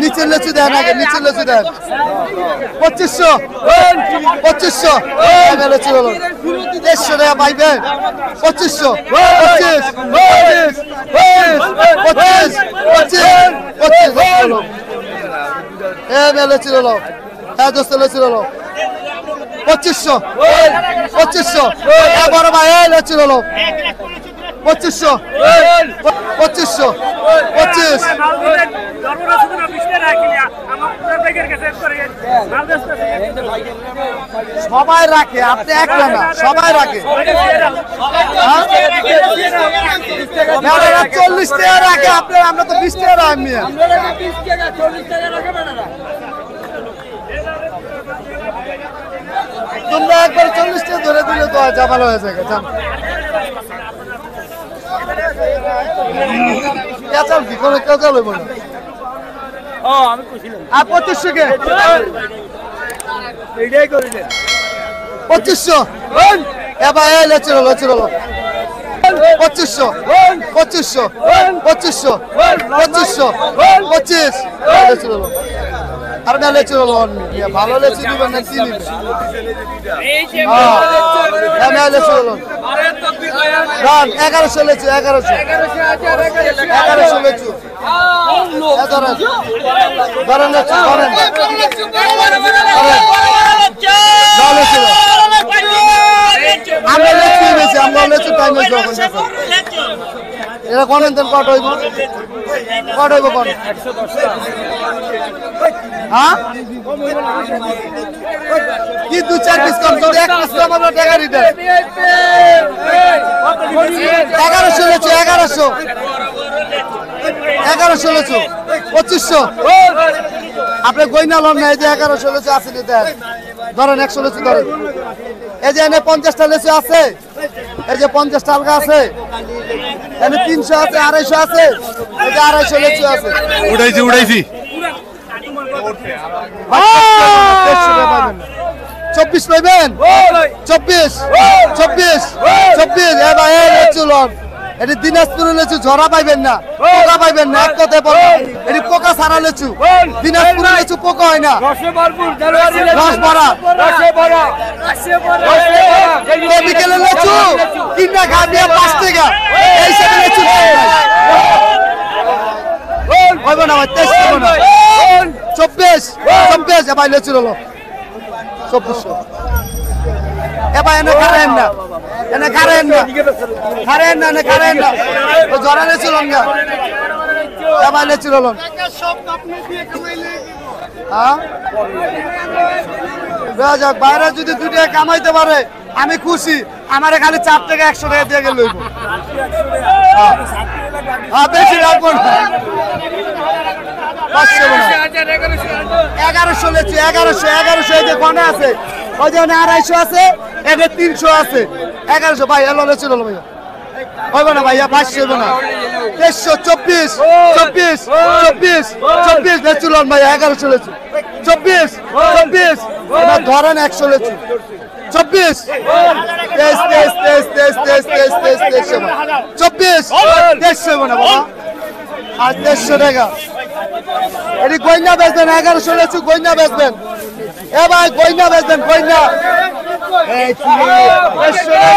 নিচে লেচু দেন আগে, নিচে লেচু দেন 2500 লেচু হলো 150 টাকা পাইবেন 2500 লেচু হলো হ্যাঁ দোস্ত লেচু হলো 2500 বড় ভাই লেচু হলো 2500 সবাই রাখে, আপনি একটা না, সবাই রাখে 40 টাকা রাখে আপনার, আমরা তো 20 টাকা রাখি। তোমরা একবার 40 টাকা ধরে দিলে তো জামাল হয়ে যায়। কেচাল কি কোনো কেচাল হইব না। 2500 কে 2500 এবার লেচু হলো 2500 লেচু হলো আর না লেচু হলো ভালো লেচু দিবেন না কি দিবেন? হ্যাঁ লেচু হলো 1100 লেচু 1100 লেচু ধরেন লেচু ধরেন আমরা লেচু বেশি, আমরা লেচু টাইম এরা কনেন দেন কট হইব কোন 110 হ্যাঁ কি 2-4 পিস কম, যদি 1 পিস কম আমরা টাকা রিটার্ন 1100 লেচু 1100 লেচু 2500 আপনি গয়না লন না, এই যে 1100 লেচু আছে দেন ধরেন 100 লেচু ধরেন। এই যে এনে 50টা লেচু আছে, এই যে 50টা আলগা আছে, এনে 300 আছে 250 আছে, এই যে 250 লেচু আছে উড়াইছি 24 পাইবেন 24 লেচু লন। এটি দিনাজপুরের লেচু ঝরা পাইবেন না, পোকা পাইবেন না, এক কথায় বলবো এটি পোকা ছাড়া লেচু। দিনাজপুরের লেচু পোকা হয় না, রস ভরা বিকেলের লেচু কিনা খা দিয়ে 5 টাকা এই সাথে লেচু হইব না, 24 এবার লেচু হলো 2400 এবার এনে খারেন না, জরা লেচু লঙ্গা এবার লেচু হলো যাক। বাইরে যদি 2 টাকা কামাইতে পারে আমি খুশি, আমার খালি 4 টাকা 100 টাকা দিয়ে গেল বেশি রাখবো না। 1100 লেচু 1100 এই যে গনে আছে, ওই যে 250 আছে, এদের 300 আছে 1100 ভাই এলো লেচু হলো ভাইয়া হইবে না ভাইয়া 500 হইবে না 2324 লেচু লন ভাইয়া 1100 লেচু 24 ধরেন 100 লেচু 24 24 2300 মনে বাবা আর 2300 টাকা এটি গয়না বেচবেন 1100 লেচু গয়না বেচবেন এ ভাই গয়না বেচবেন গয়না 2300